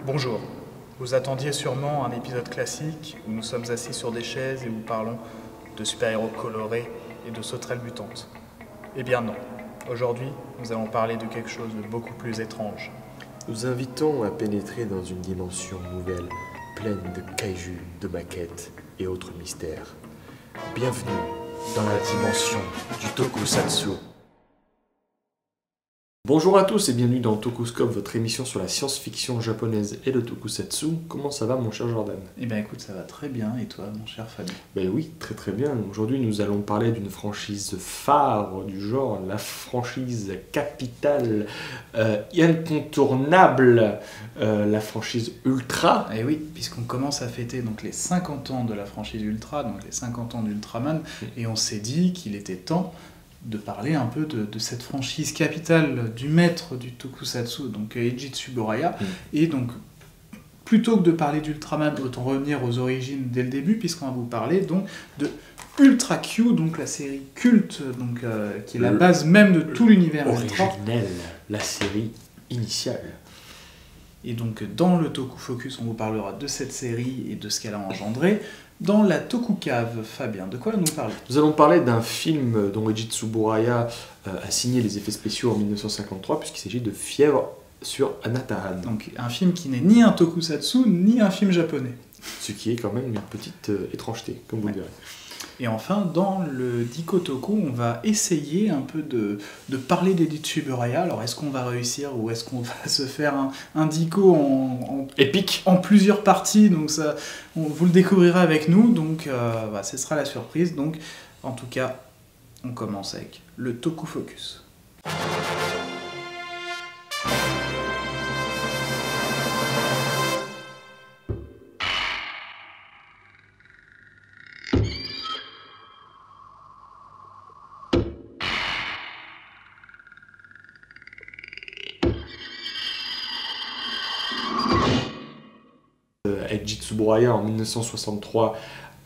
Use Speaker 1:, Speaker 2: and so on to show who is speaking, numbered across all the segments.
Speaker 1: Bonjour, vous attendiez sûrement un épisode classique où nous sommes assis sur des chaises et où nous parlons de super-héros colorés et de sauterelles mutantes. Eh bien non, aujourd'hui nous allons parler de quelque chose de beaucoup plus étrange.
Speaker 2: Nous invitons à pénétrer dans une dimension nouvelle, pleine de kaiju, de maquettes et autres mystères. Bienvenue dans la dimension du Tokusatsu. Bonjour à tous et bienvenue dans Tokuscope, votre émission sur la science-fiction japonaise et le Tokusatsu. Comment ça va mon cher Jordan?
Speaker 1: Eh bien écoute, ça va très bien, et toi mon cher Fabien?
Speaker 2: Ben oui, très très bien. Aujourd'hui nous allons parler d'une franchise phare du genre, la franchise capitale, incontournable, la franchise Ultra.
Speaker 1: Eh oui, puisqu'on commence à fêter donc les 50 ans de la franchise Ultra, donc les 50 ans d'Ultraman, et on s'est dit qu'il était temps de parler un peu de cette franchise capitale du maître du Tokusatsu, donc Eiji Tsuburaya. Et donc, plutôt que de parler d'Ultraman, autant revenir aux origines dès le début, puisqu'on va vous parler donc de Ultra Q, donc la série culte, donc, qui est la base même de tout l'univers Ultra.
Speaker 2: Originelle, la série initiale.
Speaker 1: Et donc, dans le Toku Focus, on vous parlera de cette série et de ce qu'elle a engendré. Dans la Tokukave, Fabien, de quoi nous parler?
Speaker 2: Nous allons parler d'un film dont Eiji Tsuburaya a signé les effets spéciaux en 1953, puisqu'il s'agit de Fièvre sur Anatahan.
Speaker 1: Donc un film qui n'est ni un tokusatsu, ni un film japonais.
Speaker 2: Ce qui est quand même une petite étrangeté, comme vous le verrez.
Speaker 1: Et enfin, dans le Dikotoku, on va essayer un peu de parler d'Eiji Tsuburaya. Alors, est-ce qu'on va réussir ou est-ce qu'on va se faire un Diko
Speaker 2: épique
Speaker 1: en plusieurs parties? Donc ça, vous le découvrirez avec nous, donc ce sera la surprise. Donc, en tout cas, on commence avec le Toku Focus.
Speaker 2: Eiji Tsuburaya en 1963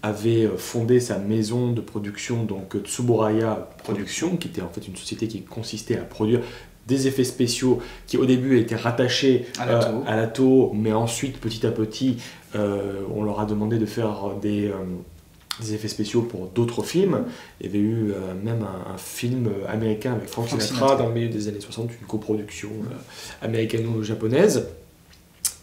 Speaker 2: avait fondé sa maison de production, donc Tsuburaya Productions, qui était en fait une société qui consistait à produire des effets spéciaux qui au début étaient rattachés à la Toho, mais ensuite petit à petit on leur a demandé de faire des effets spéciaux pour d'autres films. Il y avait eu même un film américain avec Frank Sinatra dans le milieu des années 60, une coproduction américano-japonaise.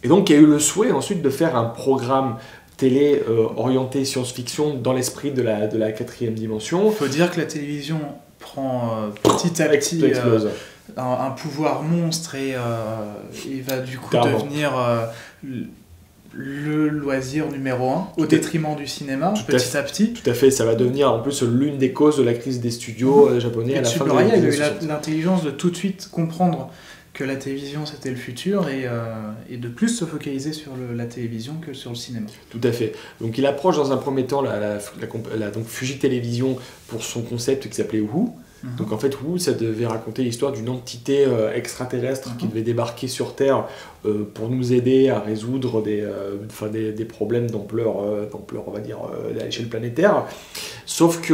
Speaker 2: Et donc il y a eu le souhait ensuite de faire un programme télé orienté science-fiction dans l'esprit de la quatrième dimension.
Speaker 1: Il faut dire que la télévision prend petit à petit un pouvoir monstre et va du coup devenir le loisir numéro 1 au détriment du cinéma, petit à petit.
Speaker 2: Tout à fait, ça va devenir en plus l'une des causes de la crise des studios japonais à la fin de
Speaker 1: l'année 1960. Il a eu l'intelligence de tout de suite comprendre que la télévision c'était le futur et de plus se focaliser sur la télévision que sur le cinéma.
Speaker 2: Tout à fait. Donc il approche dans un premier temps la Fuji Television pour son concept qui s'appelait Who. Donc en fait Who, ça devait raconter l'histoire d'une entité extraterrestre qui devait débarquer sur Terre pour nous aider à résoudre des problèmes d'ampleur, on va dire, à l'échelle planétaire. Sauf que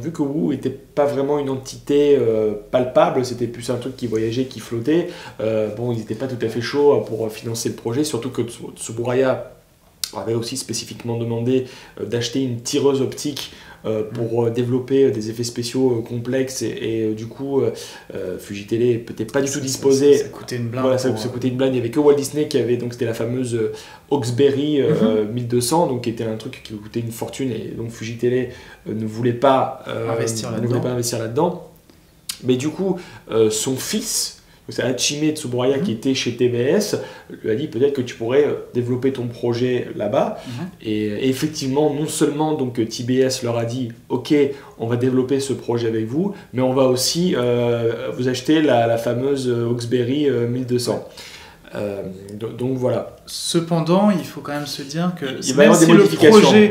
Speaker 2: vu que Who n'était pas vraiment une entité palpable, c'était plus un truc qui voyageait, qui flottait, ils n'étaient pas tout à fait chauds pour financer le projet, surtout que Tsuburaya avait aussi spécifiquement demandé d'acheter une tireuse optique pour développer des effets spéciaux complexes et du coup Fuji Télé n'était pas du tout disposé.
Speaker 1: Ça coûtait une blinde.
Speaker 2: Voilà, ça coûtait une blinde. Il n'y avait que Walt Disney qui avait, donc c'était la fameuse Hawksbury 1200, donc qui était un truc qui coûtait une fortune et donc Fuji Télé ne voulait pas investir là-dedans. Mais du coup son fils, c'est Hachime Tsuburaya qui était chez TBS, lui a dit peut-être que tu pourrais développer ton projet là-bas. Et effectivement, non seulement donc TBS leur a dit ok, on va développer ce projet avec vous, mais on va aussi vous acheter la fameuse Hawksbury 1200. Donc voilà.
Speaker 1: Cependant, il faut quand même se dire que même si le projet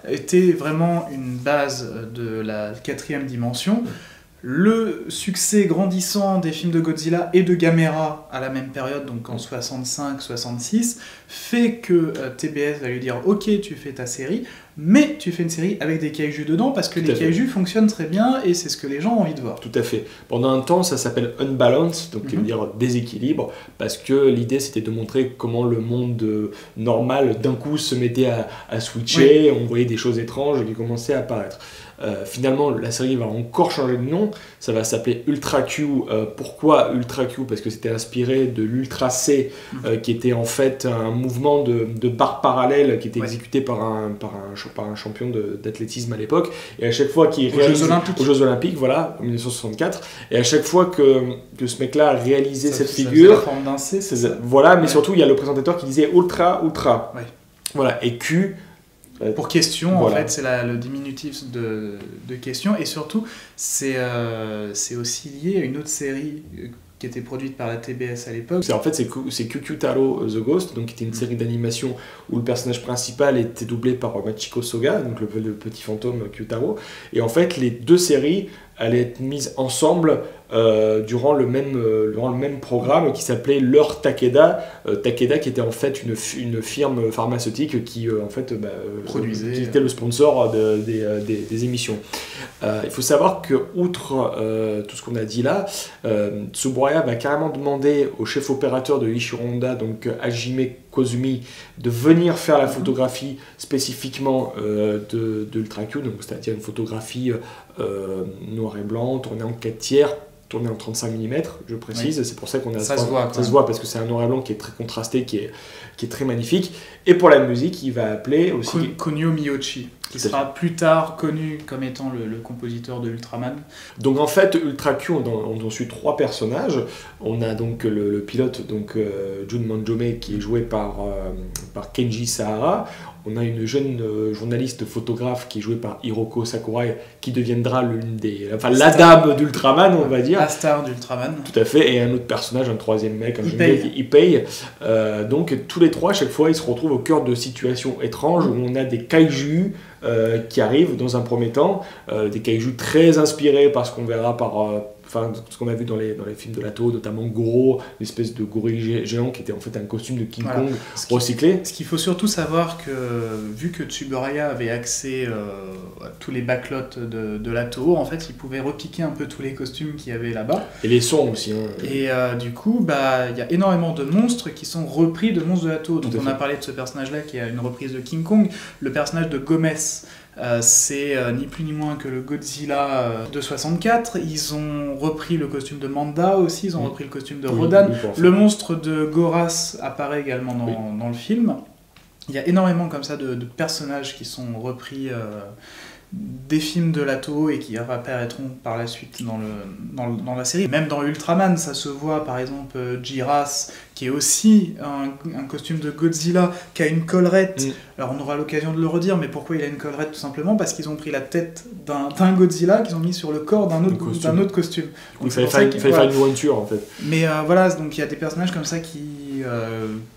Speaker 1: était vraiment une base de la quatrième dimension, le succès grandissant des films de Godzilla et de Gamera à la même période, donc en 65-66, fait que TBS va lui dire « Ok, tu fais ta série, mais tu fais une série avec des kaijus dedans parce que les kaijus fonctionnent très bien et c'est ce que les gens ont envie de voir.
Speaker 2: Tout à fait. Pendant un temps, ça s'appelle Unbalance, donc qui veut dire déséquilibre, parce que l'idée c'était de montrer comment le monde normal d'un coup se mettait à switcher, on voyait des choses étranges qui commençaient à apparaître. Finalement, la série va encore changer de nom, ça va s'appeler Ultra Q. Pourquoi Ultra Q? Parce que c'était inspiré de l'Ultra C, qui était en fait un mouvement de barre parallèle qui était exécuté par un champion d'athlétisme à l'époque, et à chaque fois qu'il réalise aux Jeux Olympiques, voilà, en 1964, et à chaque fois que ce mec-là a réalisé cette figure,
Speaker 1: la forme d'un C,
Speaker 2: voilà, mais surtout il y a le présentateur qui disait Ultra, voilà, et Q.
Speaker 1: Pour question, en fait, c'est le diminutif de question, et surtout, c'est aussi lié à une autre série qui était produite par la TBS à l'époque.
Speaker 2: En fait, c'est QQ Taro The Ghost, donc qui était une série d'animation où le personnage principal était doublé par Machiko Soga, donc le petit fantôme Q-Taro, et en fait, les deux séries allaient être mises ensemble durant le même programme qui s'appelait L'Heure Takeda. Takeda qui était en fait une firme pharmaceutique qui en fait
Speaker 1: produisait,
Speaker 2: qui était le sponsor des émissions. Il faut savoir que outre tout ce qu'on a dit là, Tsuburaya va carrément demander au chef opérateur de Ishiro Honda, donc Hajime Kozumi, de venir faire la photographie spécifiquement de Ultra Q, donc c'est-à-dire une photographie noir et blanc, tournée en 4/3, tourné en 35 mm, je précise, c'est pour ça qu'on a
Speaker 1: ça se
Speaker 2: voit parce que c'est un noir et blanc qui est très contrasté, qui est très magnifique. Et pour la musique, il va appeler aussi
Speaker 1: Kunio Miyoshi, qui sera plus tard connu comme étant le compositeur de Ultraman.
Speaker 2: Donc en fait, Ultra Q, on suit 3 personnages. On a donc le pilote, donc Jun Manjome, qui est joué par Kenji Sahara. On a une jeune journaliste photographe qui est jouée par Hiroko Sakurai, qui deviendra la dame d'Ultraman, on va dire.
Speaker 1: La star d'Ultraman.
Speaker 2: Tout à fait, et un autre personnage, un troisième mec, Ipei. Donc tous les 3, à chaque fois, ils se retrouvent au cœur de situations étranges où on a des kaijus qui arrivent dans un premier temps, des kaijus très inspirés par ce qu'on verra ce qu'on a vu dans les films de Lato, notamment Goro, une espèce de gorille géant qui était en fait un costume de King Kong recyclé.
Speaker 1: Ce qu'il faut surtout savoir, que vu que Tsuburaya avait accès à tous les backlots de Lato, en fait il pouvait repiquer un peu tous les costumes qu'il y avait là-bas.
Speaker 2: Et les sons aussi.
Speaker 1: Et du coup, il y a énormément de monstres qui sont repris de monstres de Lato. Donc on a parlé de ce personnage-là qui a une reprise de King Kong, le personnage de Gomez. C'est ni plus ni moins que le Godzilla de 64. Ils ont repris le costume de Manda aussi, ils ont repris le costume de Rodan. Le monstre de Goras apparaît également dans le film. Il y a énormément comme ça de personnages qui sont repris des films de Lato et qui apparaîtront par la suite dans la série. Même dans Ultraman, ça se voit, par exemple Jiras, qui est aussi un costume de Godzilla, qui a une collerette. Alors on aura l'occasion de le redire, mais pourquoi il a une collerette? Tout simplement parce qu'ils ont pris la tête d'un Godzilla qu'ils ont mis sur le corps d'un autre costume.
Speaker 2: Donc il fallait faire une jointure en fait.
Speaker 1: Mais voilà, donc il y a des personnages comme ça qui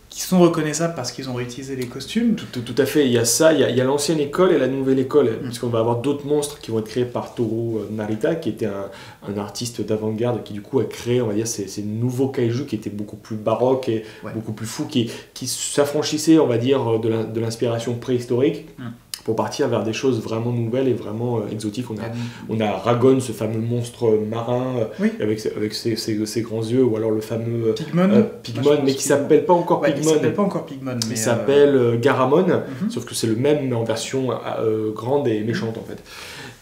Speaker 1: sont reconnaissables parce qu'ils ont réutilisé les costumes.
Speaker 2: Tout à fait, il y a ça, il y a l'ancienne école et la nouvelle école, puisqu'on va avoir d'autres monstres qui vont être créés par Toru Narita, qui était un artiste d'avant-garde qui du coup a créé, on va dire, ces nouveaux kaiju qui étaient beaucoup plus baroques et beaucoup plus fous, qui s'affranchissaient, on va dire, de l'inspiration préhistorique. Pour partir vers des choses vraiment nouvelles et vraiment exotiques. On a Ragon, ce fameux monstre marin avec ses grands yeux, ou alors le fameux Pigmon, mais qui s'appelle pas encore Pigmon. Il s'appelle Garamon, sauf que c'est le même mais en version grande et méchante en fait.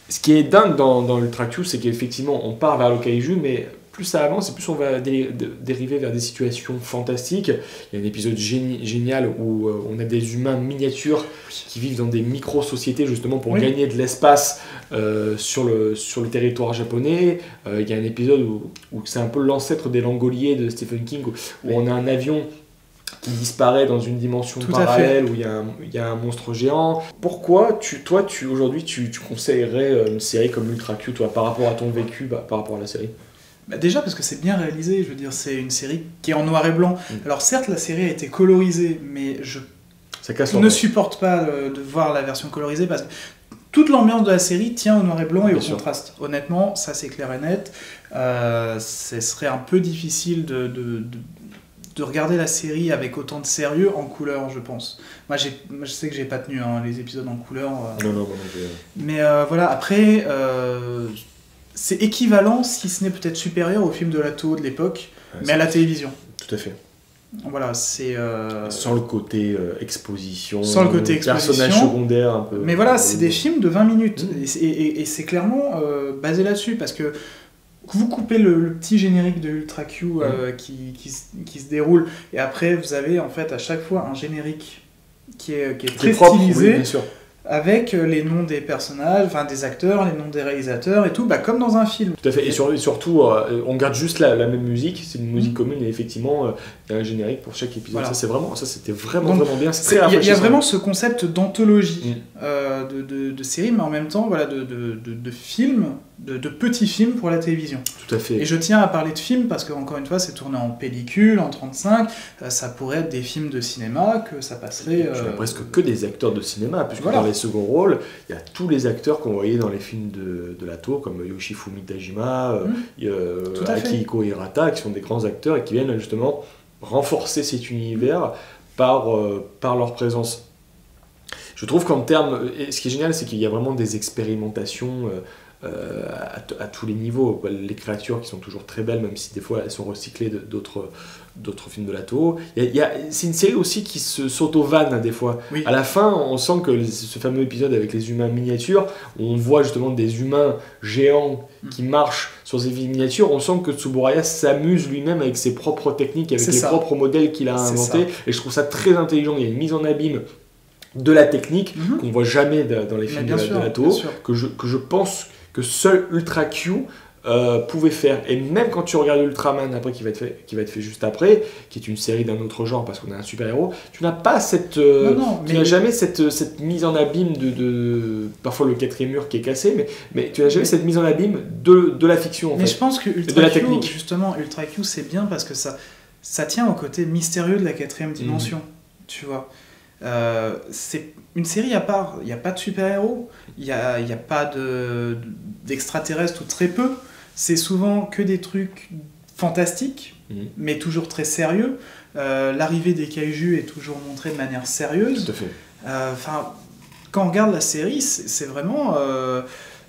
Speaker 2: Ce qui est dingue dans Ultra Q, c'est qu'effectivement on part vers le kaiju, mais plus ça avance et plus on va dériver vers des situations fantastiques. Il y a un épisode génial où on a des humains miniatures qui vivent dans des micro-sociétés justement pour gagner de l'espace sur le territoire japonais. Il y a un épisode où c'est un peu l'ancêtre des Langoliers de Stephen King, où on a un avion qui disparaît dans une dimension parallèle où il y a un monstre géant. Pourquoi aujourd'hui tu conseillerais une série comme Ultra Q, toi, par rapport à ton vécu, par rapport à la série?
Speaker 1: Déjà parce que c'est bien réalisé, je veux dire, c'est une série qui est en noir et blanc. Alors certes, la série a été colorisée, mais je ne supporte pas de voir la version colorisée parce que toute l'ambiance de la série tient au noir et blanc et au contraste. Honnêtement, ça c'est clair et net. Ce serait un peu difficile de de regarder la série avec autant de sérieux en couleur, je pense. Moi, je sais que j'ai pas tenu les épisodes en couleur.
Speaker 2: Non, non,
Speaker 1: mais voilà, après, c'est équivalent, si ce n'est peut-être supérieur au film de Lato de l'époque, mais à la télévision.
Speaker 2: Tout à fait.
Speaker 1: Voilà, c'est...
Speaker 2: Sans le côté exposition,
Speaker 1: personnage
Speaker 2: secondaire un peu...
Speaker 1: Mais voilà, c'est des films de 20 minutes, et c'est clairement basé là-dessus, parce que vous coupez le petit générique de Ultra Q qui se déroule, et après vous avez en fait à chaque fois un générique qui est très
Speaker 2: propre,
Speaker 1: stylisé,
Speaker 2: oui, bien sûr.
Speaker 1: Avec les noms des personnages, enfin des acteurs, les noms des réalisateurs et tout, comme dans un film.
Speaker 2: Tout à fait, et surtout, on garde juste la même musique, c'est une musique commune, et effectivement, il y a un générique pour chaque épisode. Voilà. Ça c'était vraiment bien.
Speaker 1: Il y a vraiment ce concept d'anthologie de série, mais en même temps voilà, de films, de petits films pour la télévision.
Speaker 2: Tout à fait.
Speaker 1: Et je tiens à parler de films parce que, encore une fois, c'est tourné en pellicule, en 35, ça pourrait être des films de cinéma, que ça passerait...
Speaker 2: Je presque que des acteurs de cinéma, puisque dans les seconds rôles, il y a tous les acteurs qu'on voyait dans les films de Lato, comme Yoshifumi Tajima, Akihiko Hirata, qui sont des grands acteurs et qui viennent justement renforcer cet univers par leur présence. Je trouve qu'en termes... Ce qui est génial, c'est qu'il y a vraiment des expérimentations à tous les niveaux. Les créatures qui sont toujours très belles, même si des fois elles sont recyclées d'autres films de Lato. C'est une série aussi qui s'auto-vanne des fois. Oui. À la fin, on sent que ce fameux épisode avec les humains miniatures, où on voit justement des humains géants qui marchent sur ces miniatures, on sent que Tsuburaya s'amuse lui-même avec ses propres techniques, avec les propres modèles qu'il a inventés. Et je trouve ça très intelligent. Il y a une mise en abîme de la technique qu'on voit jamais dans les films de Lato, que je pense que seul Ultra Q pouvait faire. Et même quand tu regardes Ultraman après, qui va être fait juste après, qui est une série d'un autre genre parce qu'on a un super héros, tu n'as pas tu n'as jamais cette mise en abîme de parfois le quatrième mur qui est cassé, mais tu n'as jamais cette mise en abîme de la fiction
Speaker 1: je pense que Ultra Q, justement, Ultra Q c'est bien parce que ça tient au côté mystérieux de la quatrième dimension, tu vois. C'est une série à part, il n'y a pas de super-héros, il n'y a pas d'extraterrestres ou très peu, c'est souvent que des trucs fantastiques, mais toujours très sérieux. L'arrivée des kaijus est toujours montrée de manière sérieuse.
Speaker 2: Tout à fait.
Speaker 1: Quand on regarde la série, c'est vraiment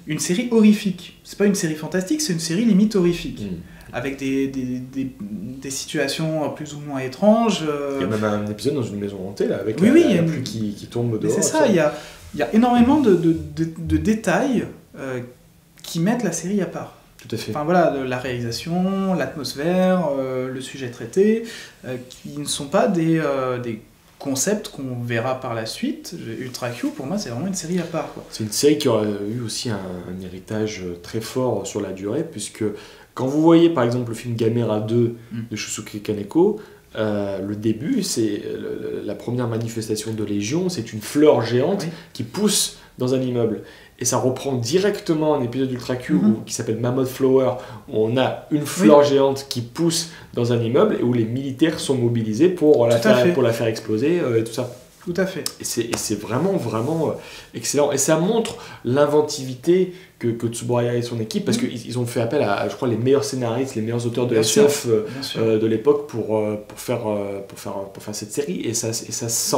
Speaker 1: une série horrifique. C'est pas une série fantastique, c'est une série limite horrifique. Avec des situations plus ou moins étranges.
Speaker 2: Il y a même un épisode dans une maison hantée, là, avec la pluie qui tombe dehors.
Speaker 1: C'est ça, il y a énormément de détails qui mettent la série à part.
Speaker 2: Tout à fait.
Speaker 1: Enfin voilà, la réalisation, l'atmosphère, le sujet traité, qui ne sont pas des concepts qu'on verra par la suite. Ultra Q, pour moi, c'est vraiment une série à part, quoi.
Speaker 2: C'est une série qui aura eu aussi un héritage très fort sur la durée, puisque quand vous voyez par exemple le film Gamera 2 de Shusuke Kaneko, le début, c'est la première manifestation de Légion, c'est une fleur géante qui pousse dans un immeuble. Et ça reprend directement un épisode d'Ultra Q qui s'appelle Mammoth Flower, où on a une fleur géante qui pousse dans un immeuble et où les militaires sont mobilisés pour la faire exploser et tout ça.
Speaker 1: Tout à fait.
Speaker 2: Et c'est vraiment excellent. Et ça montre l'inventivité que Tsuburaya et son équipe, parce qu'ils ont fait appel à, je crois, les meilleurs scénaristes, les meilleurs auteurs de SF de l'époque pour faire cette série. Et ça se sent.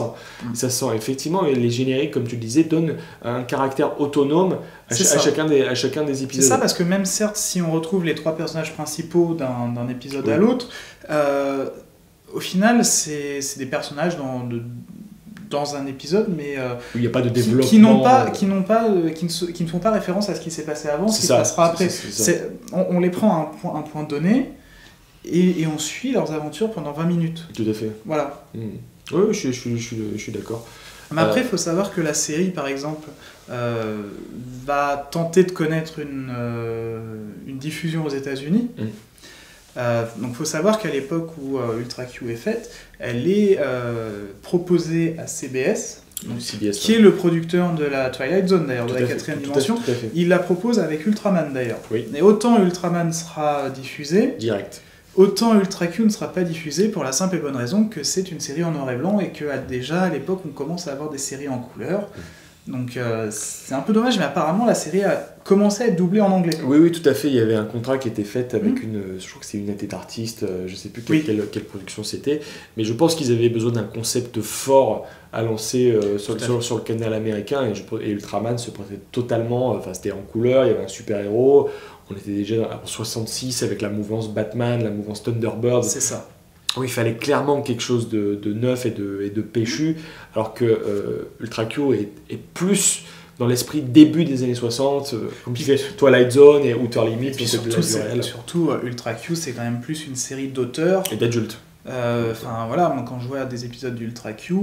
Speaker 2: Ça se sent. Effectivement, et les génériques, comme tu le disais, donnent un caractère autonome à chacun des épisodes.
Speaker 1: C'est ça, parce que même certes, si on retrouve les trois personnages principaux d'un épisode à l'autre, au final, c'est des personnages dans un épisode, mais
Speaker 2: où il n'y a pas de développement,
Speaker 1: qui ne font pas référence à ce qui s'est passé avant, ce qui se passera après. On les prend à un point donné et on suit leurs aventures pendant 20 minutes.
Speaker 2: Tout à fait.
Speaker 1: Voilà.
Speaker 2: Oui, je suis d'accord.
Speaker 1: Mais après, il faut savoir que la série, par exemple, va tenter de connaître une diffusion aux États-Unis. Donc il faut savoir qu'à l'époque où Ultra Q est faite, elle est proposée à CBS, qui est le producteur de la Twilight Zone d'ailleurs, de la quatrième dimension. Il la propose avec Ultraman d'ailleurs. Et autant Ultraman sera diffusé,
Speaker 2: direct,
Speaker 1: autant Ultra Q ne sera pas diffusé pour la simple et bonne raison que c'est une série en noir et blanc et que déjà à l'époque on commence à avoir des séries en couleur. Donc c'est un peu dommage, mais apparemment la série a commencé à être doublée en anglais.
Speaker 2: Oui, tout à fait. Il y avait un contrat qui était fait avec je crois que c'est United Artists, je sais plus quelle production c'était, mais je pense qu'ils avaient besoin d'un concept fort à lancer sur le canal américain, et Ultraman se prêtait totalement, c'était en couleur, il y avait un super-héros, on était déjà en 66 avec la mouvance Batman, la mouvance Thunderbird.
Speaker 1: C'est ça.
Speaker 2: Oui, il fallait clairement quelque chose de neuf et de péchu, alors que Ultra Q est plus dans l'esprit début des années 60, comme tu fais Twilight Zone et Outer Limits.
Speaker 1: Et surtout, Ultra Q, c'est quand même plus une série d'auteurs.
Speaker 2: Et d'adultes.
Speaker 1: Enfin voilà, moi quand je vois des épisodes d'Ultra Q,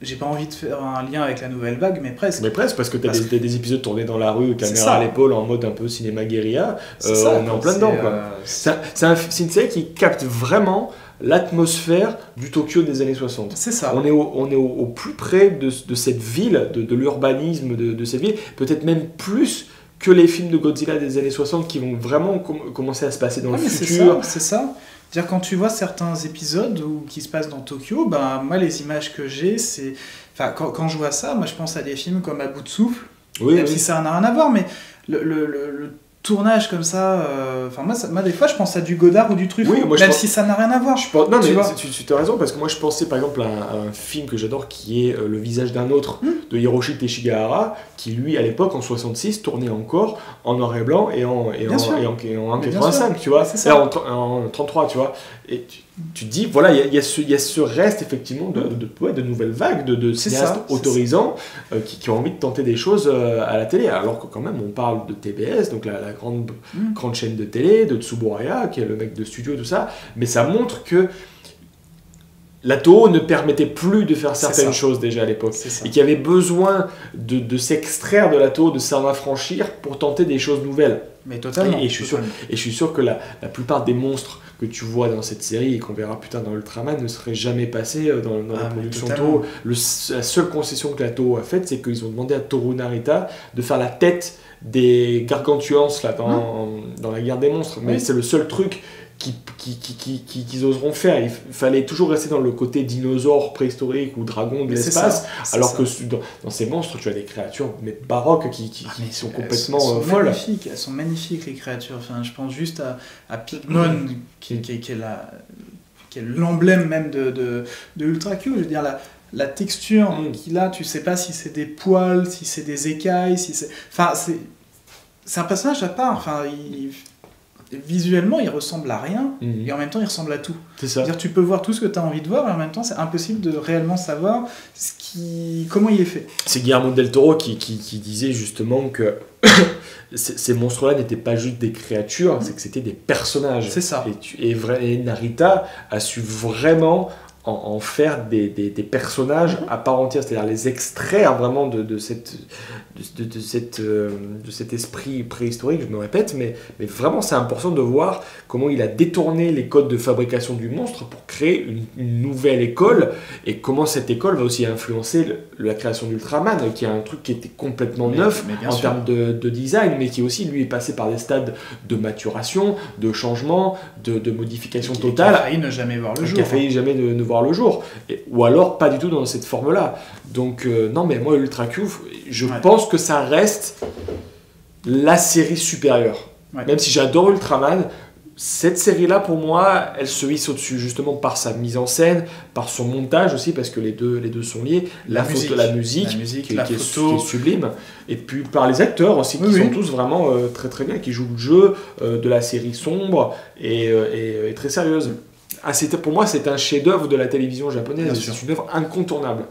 Speaker 1: j'ai pas envie de faire un lien avec la nouvelle vague, mais presque.
Speaker 2: Mais presque, parce que t'as des épisodes tournés dans la rue, caméra à l'épaule, en mode un peu cinéma guérilla. On est en plein dedans, quoi. C'est une série qui capte vraiment l'atmosphère du Tokyo des années 60.
Speaker 1: C'est ça.
Speaker 2: On est au plus près de cette ville, de l'urbanisme de cette ville, peut-être même plus que les films de Godzilla des années 60 qui vont vraiment commencer à se passer dans le futur.
Speaker 1: C'est ça. C'est-à-dire quand tu vois certains épisodes qui se passent dans Tokyo, ben moi les images que j'ai, c'est... Enfin, quand je vois ça, moi je pense à des films comme À bout de souffle, même si ça n'a rien à voir, mais le tournage comme ça, moi des fois je pense à du Godard ou du Truffaut, même si ça n'a rien à voir.
Speaker 2: Non mais tu as raison, parce que moi je pensais par exemple à un film que j'adore qui est Le visage d'un autre de Hiroshi Teshigahara, qui lui à l'époque en 66 tournait encore en noir et blanc et en 1,85, tu vois, en 33, tu vois, et tu te dis voilà, il y a ce reste effectivement de nouvelles vagues de cinéastes autorisants qui ont envie de tenter des choses à la télé, alors que quand même on parle de TBS, donc la grande chaîne de télé, de Tsuburaya qui est le mec de studio et tout ça, mais ça montre que la Toho ne permettait plus de faire certaines choses déjà à l'époque, et qu'il y avait besoin de s'extraire de la Toho, de s'en affranchir pour tenter des choses nouvelles.
Speaker 1: Mais totalement.
Speaker 2: Et je suis sûr que la plupart des monstres que tu vois dans cette série et qu'on verra plus tard dans Ultraman ne seraient jamais passés dans la production Toho. La seule concession que la Toho a faite, c'est qu'ils ont demandé à Toru Narita de faire la tête des Gargantuans là, dans la guerre des monstres. Mais c'est le seul truc qu'ils oseront faire. Il fallait toujours rester dans le côté dinosaure préhistorique ou dragon de l'espace, alors que dans ces monstres tu as des créatures baroques qui sont complètement folles.
Speaker 1: Elles sont magnifiques les créatures. Enfin, je pense juste à Pigmon qui est l'emblème même de Ultra Q. Je veux dire la texture qu'il a, tu sais pas si c'est des poils, si c'est des écailles, c'est un personnage à part. Enfin, visuellement, il ressemble à rien, et en même temps, il ressemble à tout.
Speaker 2: C'est ça.
Speaker 1: C'est-à-dire, tu peux voir tout ce que tu as envie de voir, et en même temps, c'est impossible de réellement savoir comment il est fait.
Speaker 2: C'est Guillermo del Toro qui disait justement que ces monstres-là n'étaient pas juste des créatures, c'est que c'était des personnages.
Speaker 1: C'est ça.
Speaker 2: Et Narita a su vraiment en faire des personnages à part entière, c'est-à-dire les extraire vraiment de cet esprit préhistorique, je me répète, mais vraiment c'est important de voir comment il a détourné les codes de fabrication du monstre pour créer une nouvelle école, et comment cette école va aussi influencer la création d'Ultraman, qui est un truc qui était complètement neuf en termes de design, mais qui aussi lui est passé par des stades de maturation, de changement, de modification totale.
Speaker 1: Qui a failli ne jamais voir le jour.
Speaker 2: Qui a failli jamais ne voir le jour, ou alors pas du tout dans cette forme-là. Donc non, mais moi Ultra Q, je pense que ça reste la série supérieure. Même si j'adore Ultraman, cette série-là pour moi, elle se hisse au-dessus justement par sa mise en scène, par son montage aussi, parce que les deux sont liés. La musique qui est sublime, et puis par les acteurs aussi qui sont tous vraiment très très bien, qui jouent le jeu de la série sombre et très sérieuse. Pour moi, c'est un chef-d'œuvre de la télévision japonaise. C'est une œuvre incontournable.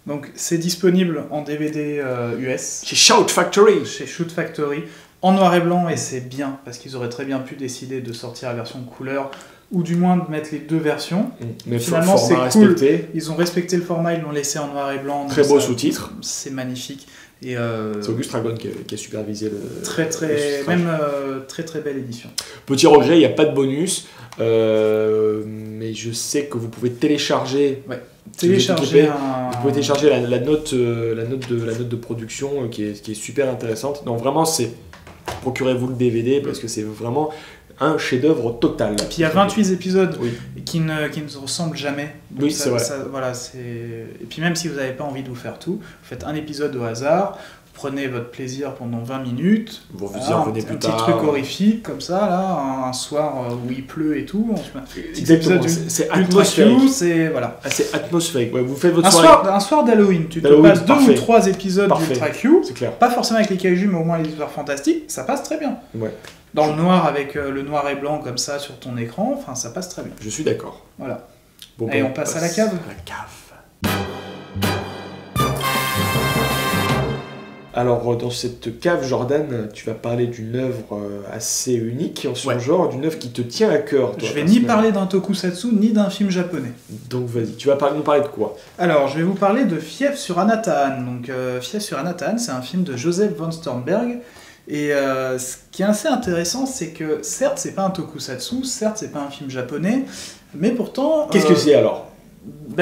Speaker 1: Donc, c'est disponible en DVD US.
Speaker 2: Chez Shout Factory.
Speaker 1: En noir et blanc, et c'est bien, parce qu'ils auraient très bien pu décider de sortir la version couleur, ou du moins de mettre les deux versions.
Speaker 2: Mais finalement, c'est cool.
Speaker 1: Ils ont respecté le format, ils l'ont laissé en noir et blanc.
Speaker 2: Très beau sous-titre.
Speaker 1: C'est magnique. Et
Speaker 2: c'est Auguste Dragon qui a supervisé
Speaker 1: très belle édition.
Speaker 2: Petit regret, il n'y a pas de bonus, mais je sais que vous pouvez télécharger. Vous pouvez télécharger la note de production qui est super intéressante. Donc vraiment, procurez-vous le DVD parce que c'est vraiment un chef-d'œuvre total.
Speaker 1: Et puis il y a 28 épisodes qui ne se ressemblent jamais. Donc
Speaker 2: oui, c'est vrai.
Speaker 1: Voilà, et puis même si vous n'avez pas envie de vous faire tout, vous faites un épisode au hasard, prenez votre plaisir pendant 20 minutes,
Speaker 2: vous
Speaker 1: un petit truc horrifique comme ça, là, un soir où il pleut et tout.
Speaker 2: Exactement, c'est atmosphérique.
Speaker 1: C'est voilà.
Speaker 2: C'est atmosphérique. Ouais, vous faites votre soirée.
Speaker 1: Un soir d'Halloween, tu te passes 2 ou 3 épisodes d'Ultra Q,
Speaker 2: c'est clair.
Speaker 1: Pas forcément avec les kaiju, mais au moins les histoires fantastiques, ça passe très bien.
Speaker 2: Ouais.
Speaker 1: Dans le noir, avec le noir et blanc comme ça sur ton écran, enfin ça passe très bien.
Speaker 2: Je suis d'accord.
Speaker 1: Voilà.
Speaker 2: Bon,
Speaker 1: et on passe à la cave.
Speaker 2: À la cave. Alors, dans cette cave, Jordan, tu vas parler d'une œuvre assez unique en son genre, d'une œuvre qui te tient à cœur. Toi,
Speaker 1: je vais ni parler d'un tokusatsu, ni d'un film japonais.
Speaker 2: Donc vas-y, tu vas nous parler de quoi?
Speaker 1: Alors, je vais vous parler de Fief sur Anatan. Donc, Fief sur Anatan, c'est un film de Joseph von Sternberg. Et ce qui est assez intéressant, c'est que certes, c'est pas un tokusatsu, certes, c'est pas un film japonais, mais pourtant...
Speaker 2: Qu'est-ce que c'est alors?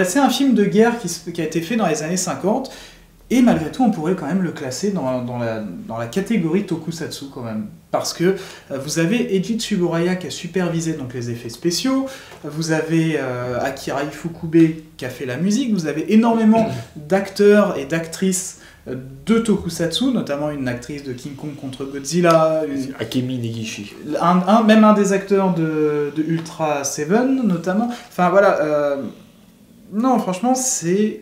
Speaker 1: C'est un film de guerre qui a été fait dans les années 50. Et malgré tout, on pourrait quand même le classer dans la catégorie tokusatsu quand même. Parce que vous avez Eiji Tsuburaya qui a supervisé donc, les effets spéciaux, vous avez Akira Ifukube qui a fait la musique, vous avez énormément d'acteurs et d'actrices de tokusatsu, notamment une actrice de King Kong contre Godzilla,
Speaker 2: Akemi Negishi,
Speaker 1: même un des acteurs de Ultra Seven notamment. Enfin voilà, non franchement c'est...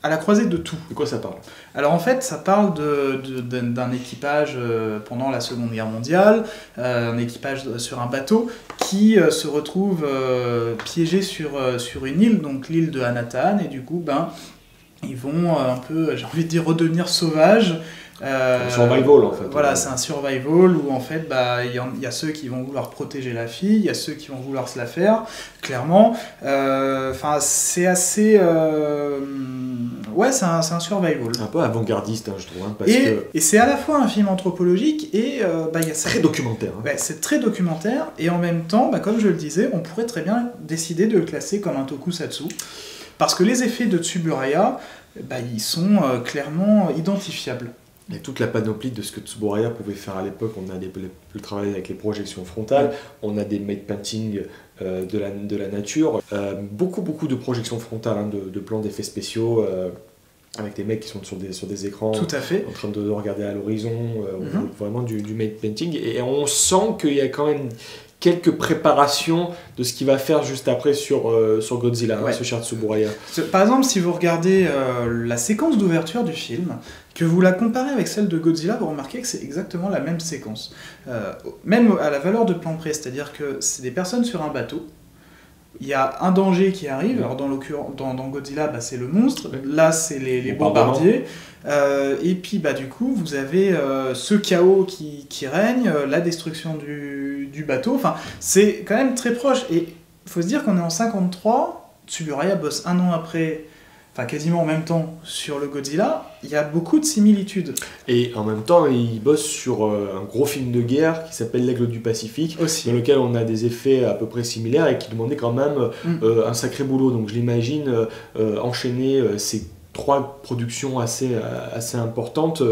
Speaker 1: à la croisée de tout.
Speaker 2: De quoi ça parle?
Speaker 1: Alors en fait, ça parle d'un équipage pendant la Seconde Guerre mondiale, un équipage sur un bateau qui se retrouve piégé sur une île, donc l'île de Anatan, et du coup, ils vont un peu, j'ai envie de dire, redevenir sauvages.
Speaker 2: Survival en fait.
Speaker 1: Voilà, c'est un survival où en fait il y a ceux qui vont vouloir protéger la fille, il y a ceux qui vont vouloir se la faire, clairement. C'est assez... ouais, c'est un survival.
Speaker 2: Un peu avant-gardiste, je trouve.
Speaker 1: Et c'est à la fois un film anthropologique et... y a
Speaker 2: très documentaire.
Speaker 1: Ouais, c'est très documentaire et en même temps, comme je le disais, on pourrait très bien décider de le classer comme un tokusatsu. Parce que les effets de Tsuburaya, ils sont clairement identifiables.
Speaker 2: Il y a toute la panoplie de ce que Tsuburaya pouvait faire à l'époque. On a le travail avec les projections frontales, on a des made painting de la nature, beaucoup de projections frontales, de plans d'effets spéciaux, avec des mecs qui sont sur des écrans,
Speaker 1: tout à fait,
Speaker 2: en train de regarder à l'horizon, vraiment du made painting. Et on sent qu'il y a quand même quelques préparations de ce qu'il va faire juste après sur Godzilla, ce cher Tsuburaya.
Speaker 1: Par exemple, si vous regardez la séquence d'ouverture du film, que vous la comparez avec celle de Godzilla, vous remarquez que c'est exactement la même séquence. Même à la valeur de plan près, c'est-à-dire que c'est des personnes sur un bateau, il y a un danger qui arrive, alors dans Godzilla, c'est le monstre, là c'est les bombardiers, et puis du coup vous avez ce chaos qui règne, la destruction du bateau, enfin c'est quand même très proche, et il faut se dire qu'on est en 53, Tsuburaya bosse un an après, enfin quasiment en même temps sur le Godzilla, il y a beaucoup de similitudes.
Speaker 2: Et en même temps, il bosse sur un gros film de guerre qui s'appelle L'Aigle du Pacifique,
Speaker 1: aussi,
Speaker 2: dans lequel on a des effets à peu près similaires et qui demandait quand même un sacré boulot. Donc je l'imagine enchaîner ces 3 productions assez importantes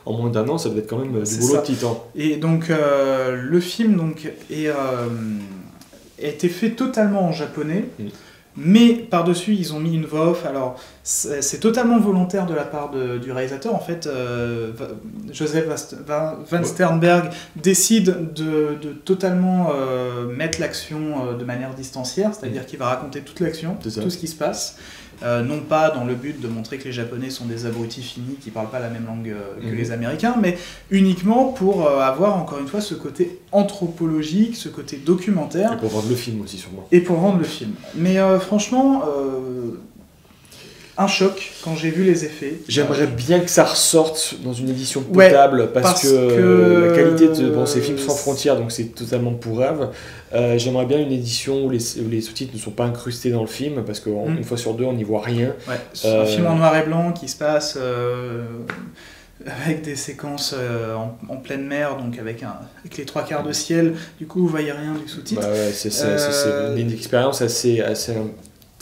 Speaker 2: en moins d'un an, ça doit être quand même du boulot de titan.
Speaker 1: Et donc le film a été fait totalement en japonais. Mais par-dessus, ils ont mis une voix off. Alors, c'est totalement volontaire de la part du réalisateur. En fait, Joseph Van Sternberg décide de totalement mettre l'action de manière distancière, c'est-à-dire qu'il va raconter toute l'action, tout ce qui se passe. Non pas dans le but de montrer que les Japonais sont des abrutis finis qui parlent pas la même langue que les Américains, mais uniquement pour avoir encore une fois ce côté anthropologique, ce côté documentaire.
Speaker 2: Et pour vendre le film aussi sûrement.
Speaker 1: Et pour vendre le film. Mais franchement, un choc quand j'ai vu les effets.
Speaker 2: J'aimerais bien que ça ressorte dans une édition potable, parce que la qualité de ces films sans frontières, donc c'est totalement pourrave. J'aimerais bien une édition où les sous-titres ne sont pas incrustés dans le film, parce qu'une fois sur deux on n'y voit rien.
Speaker 1: Ouais, un film en noir et blanc qui se passe avec des séquences en pleine mer, donc avec les 3/4 de ciel, du coup vous voyez rien du sous-titre.
Speaker 2: C'est une expérience assez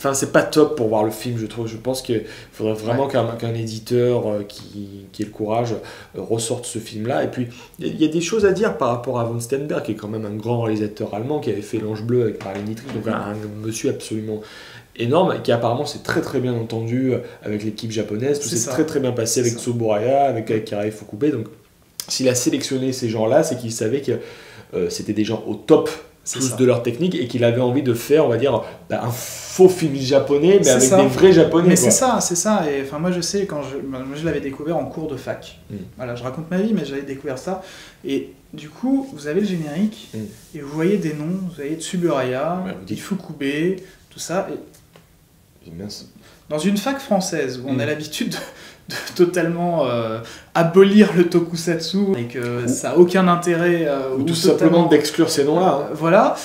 Speaker 2: Enfin, c'est pas top pour voir le film, je trouve. Je pense qu'il faudrait vraiment qu'un éditeur qui ait le courage ressorte ce film-là. Et puis, il y a des choses à dire par rapport à Von Sternberg, qui est quand même un grand réalisateur allemand, qui avait fait L'Ange Bleu avec Marlène Dietrich, donc un monsieur absolument énorme, qui apparemment s'est très très bien entendu avec l'équipe japonaise. Tout s'est très très bien passé avec Tsuburaya, avec Akira Ifukube. Donc, s'il a sélectionné ces gens-là, c'est qu'il savait que c'était des gens au top de leur technique et qu'il avait envie de faire, on va dire, un faux film japonais, mais avec des vrais japonais.
Speaker 1: Mais c'est ça. Et enfin, moi je sais, moi, je l'avais découvert en cours de fac. Voilà, je raconte ma vie, mais j'avais découvert ça. Et du coup, vous avez le générique, et vous voyez des noms, vous voyez Tsuburaya, Ifukube, tout ça. Et dans une fac française où on a l'habitude de totalement abolir le tokusatsu et que ça n'a aucun intérêt
Speaker 2: ou tout simplement d'exclure ces noms-là.
Speaker 1: Voilà.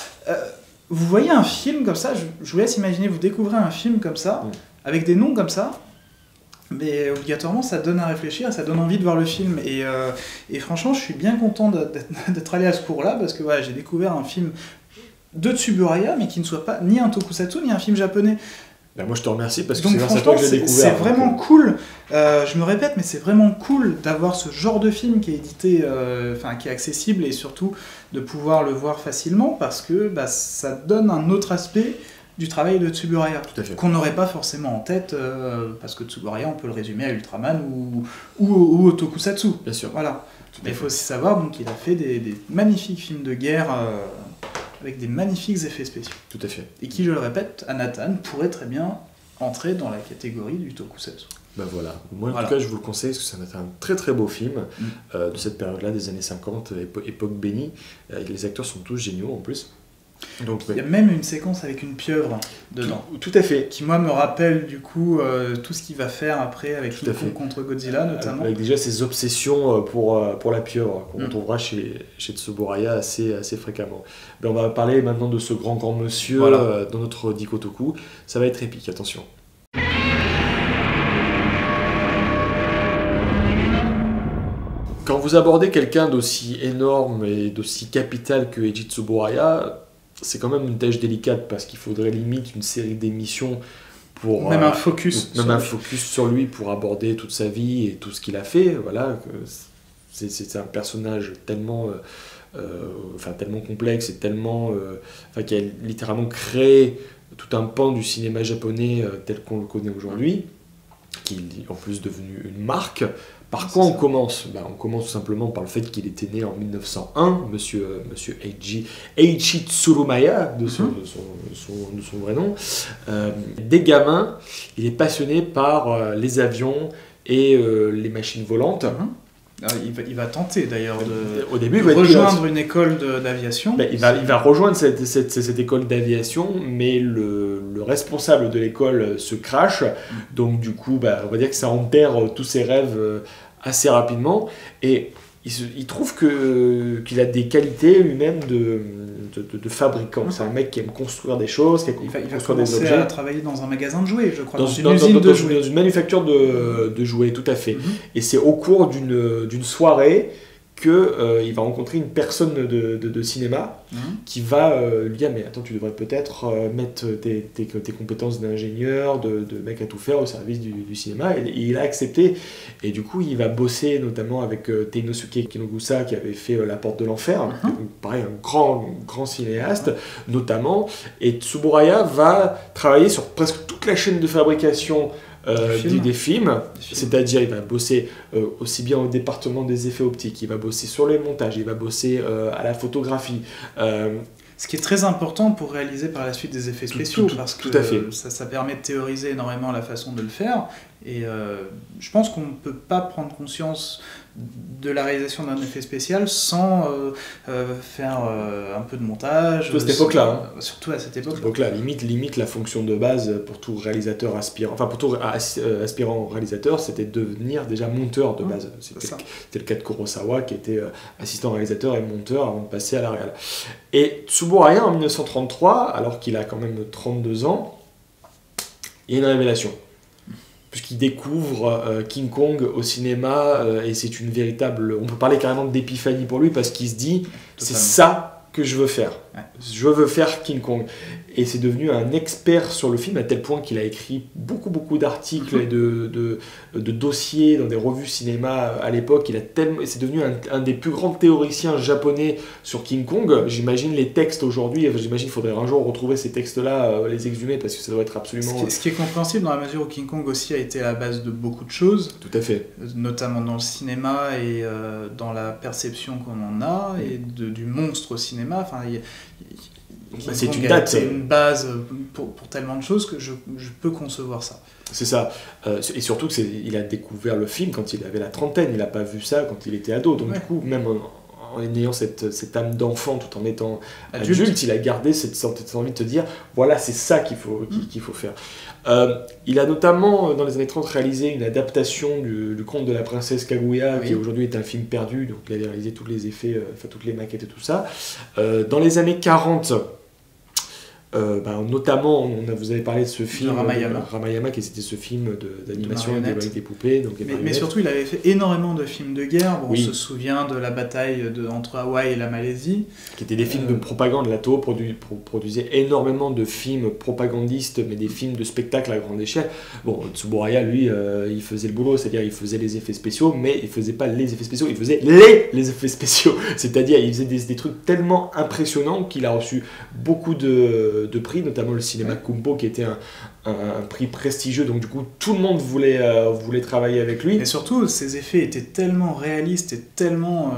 Speaker 1: Vous voyez un film comme ça, je vous laisse imaginer, vous découvrez un film comme ça, avec des noms comme ça, mais obligatoirement ça donne à réfléchir, ça donne envie de voir le film. Et franchement, je suis bien content d'être allé à ce cours-là, parce que j'ai découvert un film de Tsuburaya, mais qui ne soit pas ni un tokusatsu, ni un film japonais.
Speaker 2: Ben moi je te remercie parce que c'est grâce à toi que j'ai découvert.
Speaker 1: C'est vraiment cool, je me répète, mais c'est vraiment cool d'avoir ce genre de film qui est édité, qui est accessible, et surtout de pouvoir le voir facilement, parce que ça donne un autre aspect du travail de Tsuburaya, qu'on n'aurait pas forcément en tête, parce que Tsuburaya on peut le résumer à Ultraman ou au tokusatsu.
Speaker 2: Bien sûr.
Speaker 1: Voilà. Mais il faut aussi savoir qu'il a fait des magnifiques films de guerre avec des magnifiques effets spéciaux.
Speaker 2: Tout à fait.
Speaker 1: Et qui, je le répète, Anatan pourrait très bien entrer dans la catégorie du tokusatsu.
Speaker 2: Ben voilà. Moi, en tout cas, je vous le conseille, parce que c'est un très très beau film de cette période-là, des années 50, époque bénie. Les acteurs sont tous géniaux en plus. Donc,
Speaker 1: il y a même une séquence avec une pieuvre dedans.
Speaker 2: Tout à fait.
Speaker 1: Qui, moi, me rappelle du coup tout ce qu'il va faire après avec King Kong contre Godzilla, notamment.
Speaker 2: Avec déjà ses obsessions pour la pieuvre, qu'on retrouvera chez Tsuburaya assez fréquemment. Ben, on va parler maintenant de ce grand monsieur dans notre Dikotoku. Ça va être épique, attention. Quand vous abordez quelqu'un d'aussi énorme et d'aussi capital que Eiji Tsuburaya, c'est quand même une tâche délicate, parce qu'il faudrait limite une série d'émissions pour...
Speaker 1: Même un focus.
Speaker 2: Focus sur lui pour aborder toute sa vie et tout ce qu'il a fait. Voilà, c'est un personnage tellement complexe et tellement... qui a littéralement créé tout un pan du cinéma japonais tel qu'on le connaît aujourd'hui, qui est en plus devenu une marque. Par quoi on commence ? On commence tout simplement par le fait qu'il était né en 1901, monsieur Eiichi Tsurumaya, de son vrai nom. Dès gamin, il est passionné par les avions et les machines volantes.
Speaker 1: Il va tenter d'ailleurs
Speaker 2: au début,
Speaker 1: de rejoindre une école d'aviation.
Speaker 2: Il va rejoindre cette école d'aviation, mais le responsable de l'école se crache, donc du coup on va dire que ça enterre tous ses rêves assez rapidement, et il trouve qu'il a des qualités lui-même de fabricant. C'est un mec qui aime construire des choses, qui aime construire des objets.
Speaker 1: Il va commencer à travailler dans un magasin de jouets, je crois, dans une usine de jouets.
Speaker 2: Dans une manufacture de jouets, tout à fait. Et c'est au cours d'une soirée qu'il va rencontrer une personne de cinéma qui va lui dire « Mais attends, tu devrais peut-être mettre tes compétences d'ingénieur, de mec à tout faire au service du cinéma. » Et il a accepté. Et du coup, il va bosser notamment avec Teinosuke Kinogusa, qui avait fait La Porte de l'Enfer, pareil, un grand cinéaste, notamment. Et Tsuburaya va travailler sur presque toute la chaîne de fabrication des films, c'est-à-dire il va bosser aussi bien au département des effets optiques, il va bosser sur les montages, il va bosser à la photographie.
Speaker 1: Ce qui est très important pour réaliser par la suite des effets spéciaux, parce que ça permet de théoriser énormément la façon de le faire, et je pense qu'on ne peut pas prendre conscience de la réalisation d'un effet spécial sans faire un peu de montage.
Speaker 2: Surtout à cette époque-là.
Speaker 1: Surtout à cette époque-là.
Speaker 2: Limite la fonction de base pour tout réalisateur aspirant, pour tout aspirant réalisateur, c'était de devenir déjà monteur de base. C'était le cas de Kurosawa, qui était assistant réalisateur et monteur avant de passer à la réal. Et Tsuburaya, en 1933, alors qu'il a quand même 32 ans, il y a une révélation. Puisqu'il découvre King Kong au cinéma, et c'est une véritable... On peut parler carrément d'épiphanie pour lui, parce qu'il se dit « c'est ça que je veux faire ».
Speaker 1: Ouais.
Speaker 2: Je veux faire King Kong. Et c'est devenu un expert sur le film à tel point qu'il a écrit beaucoup d'articles et de dossiers dans des revues cinéma à l'époque. C'est devenu un des plus grands théoriciens japonais sur King Kong. J'imagine les textes aujourd'hui, j'imagine qu'il faudrait un jour retrouver ces textes-là, les exhumer, parce que ça doit être absolument...
Speaker 1: Ce qui est compréhensible dans la mesure où King Kong aussi a été à la base de beaucoup de choses.
Speaker 2: Tout à fait.
Speaker 1: Notamment dans le cinéma et dans la perception qu'on en a, et du monstre au cinéma. Enfin,
Speaker 2: c'est une date.
Speaker 1: C'est une base pour tellement de choses que je peux concevoir ça.
Speaker 2: C'est ça. Et surtout qu'il a découvert le film quand il avait la trentaine. Il n'a pas vu ça quand il était ado. Donc du coup, même en ayant cette âme d'enfant tout en étant adulte, il a gardé cette envie de te dire, voilà, c'est ça qu'il faut faire. Il a notamment, dans les années 30, réalisé une adaptation du conte de la princesse Kaguya, qui aujourd'hui est un film perdu. Donc il avait réalisé tous les effets, toutes les maquettes et tout ça. Dans les années 40... notamment, vous avez parlé de ce film Ramayama, qui était ce film d'animation avec des poupées. Donc
Speaker 1: mais surtout, il avait fait énormément de films de guerre. Bon, on se souvient de la bataille entre Hawaï et la Malaisie. Qui
Speaker 2: étaient des films de propagande. La Toho produisait énormément de films propagandistes, mais des films de spectacle à grande échelle. Bon, Tsuburaya, lui, il faisait le boulot, c'est-à-dire il faisait les effets spéciaux, mais il faisait pas les effets spéciaux, il faisait les effets spéciaux. C'est-à-dire, il faisait des trucs tellement impressionnants qu'il a reçu beaucoup de prix, notamment le cinéma Kumpo, qui était un prix prestigieux, donc du coup tout le monde voulait travailler avec lui.
Speaker 1: Et surtout, ses effets étaient tellement réalistes et tellement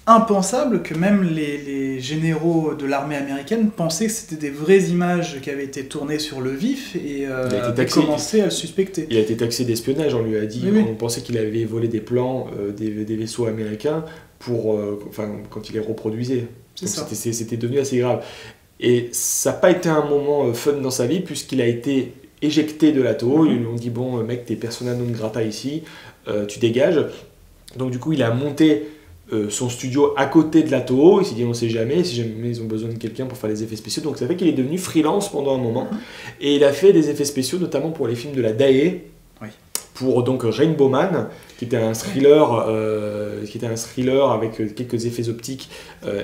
Speaker 1: impensables que même les généraux de l'armée américaine pensaient que c'était des vraies images qui avaient été tournées sur le vif et commençaient à le suspecter.
Speaker 2: Il a été taxé d'espionnage, on lui a dit, on pensait qu'il avait volé des plans des vaisseaux américains quand il les reproduisait. C'était devenu assez grave. Et ça n'a pas été un moment fun dans sa vie, puisqu'il a été éjecté de la Toho. Ils lui ont dit, bon mec, t'es persona non grata ici, tu dégages. Donc du coup, il a monté son studio à côté de la Toho. Il s'est dit, on sait jamais, si jamais ils ont besoin de quelqu'un pour faire les effets spéciaux. Donc ça fait qu'il est devenu freelance pendant un moment. Et il a fait des effets spéciaux, notamment pour les films de la Daiei. Pour donc Rainbow Man, qui était un thriller, avec quelques effets optiques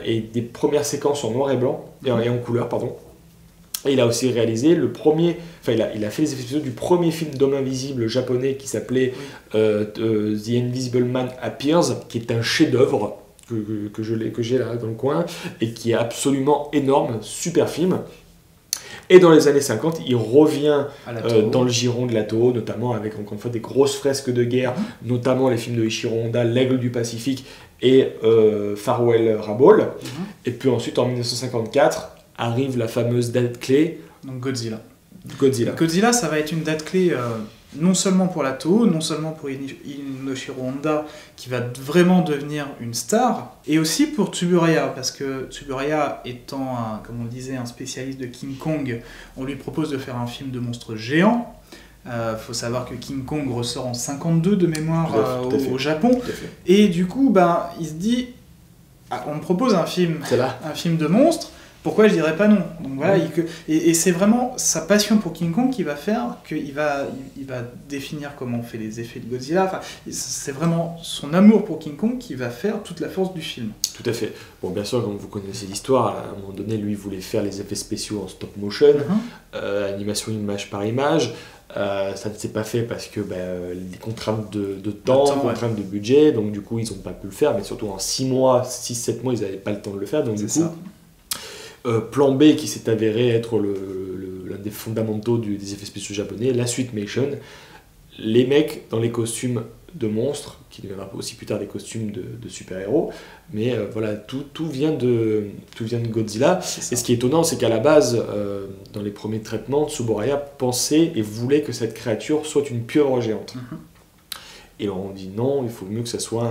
Speaker 2: et des premières séquences en noir et blanc, et en couleur, pardon. Et il a aussi réalisé il a fait les effets spéciaux du premier film d'homme invisible japonais qui s'appelait The Invisible Man Appears, qui est un chef-d'œuvre que j'ai là dans le coin, et qui est absolument énorme, super film. Et dans les années 50, il revient dans le giron de la Toho, notamment avec encore une fois des grosses fresques de guerre, notamment les films de Ishiro Honda, L'Aigle du Pacifique et Farewell Rabble. Et puis ensuite, en 1954, arrive la fameuse date clé.
Speaker 1: Donc Godzilla, ça va être une date clé non seulement pour la Toho, non seulement pour Inoshiro Honda, qui va vraiment devenir une star, et aussi pour Tsuburaya, parce que Tsuburaya étant, comme on le disait, un spécialiste de King Kong, on lui propose de faire un film de monstre géant. Faut savoir que King Kong ressort en 52 de mémoire au Japon, et du coup, il se dit, on me propose un film de monstre, pourquoi je dirais pas non? Donc voilà, et c'est vraiment sa passion pour King Kong qui va faire qu'il va définir comment on fait les effets de Godzilla. Enfin, c'est vraiment son amour pour King Kong qui va faire toute la force du film.
Speaker 2: Tout à fait. Bon, bien sûr, comme vous connaissez l'histoire, à un moment donné, lui voulait faire les effets spéciaux en stop motion, animation image par image. Ça ne s'est pas fait parce que les contraintes de temps, contraintes de budget, donc du coup ils n'ont pas pu le faire, mais surtout en 6-7 mois, ils n'avaient pas le temps de le faire, donc du coup... Plan B qui s'est avéré être l'un des fondamentaux des effets spéciaux japonais, la Suitmation. Les mecs dans les costumes de monstres, qui deviendra aussi plus tard des costumes de super-héros, mais tout vient de Godzilla. Et ce qui est étonnant, c'est qu'à la base, dans les premiers traitements, Tsuburaya pensait et voulait que cette créature soit une pieuvre géante. Et on dit non, il faut mieux que ça soit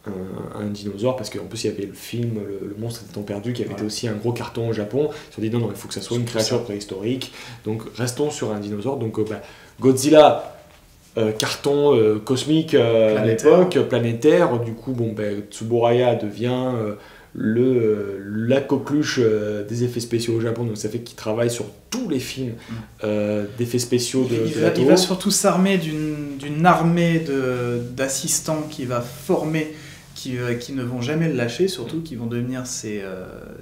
Speaker 2: un dinosaure, parce qu'en plus il y avait le film Le monstre des temps perdus qui avait été aussi un gros carton au Japon. Ils se sont dit non, il faut que ça soit une créature préhistorique, donc restons sur un dinosaure. Donc Godzilla, carton cosmique à l'époque, planétaire. Du coup Tsuburaya devient la coqueluche des effets spéciaux au Japon, donc ça fait qu'il travaille sur tous les films d'effets spéciaux de la Toho.
Speaker 1: Il va surtout s'armer d'une armée d'assistants qui va former, qui ne vont jamais le lâcher, surtout qui vont devenir ces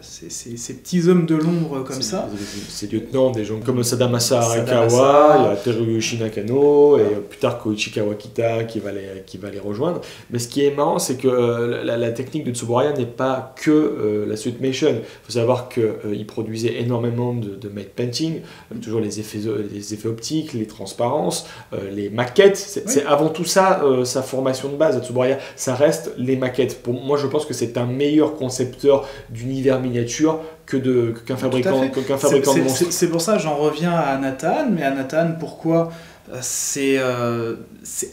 Speaker 1: petits hommes de l'ombre comme ça.
Speaker 2: Ces lieutenants, des gens comme Sadamasa Arakawa, il y a Teruyoshi Nakano, et plus tard Koichi Kawakita qui va les rejoindre. Mais ce qui est marrant, c'est que la technique de Tsuburaya n'est pas que la suitmation. Il faut savoir qu'il produisait énormément de matte painting, toujours les effets optiques, les transparences, les maquettes. C'est avant tout ça sa formation de base à Tsuburaya. Ça reste les maquettes. Pour moi, je pense que c'est un meilleur concepteur d'univers miniature qu'un fabricant de monstres.
Speaker 1: C'est pour ça que j'en reviens à Nathan. Mais à Nathan, pourquoi c'est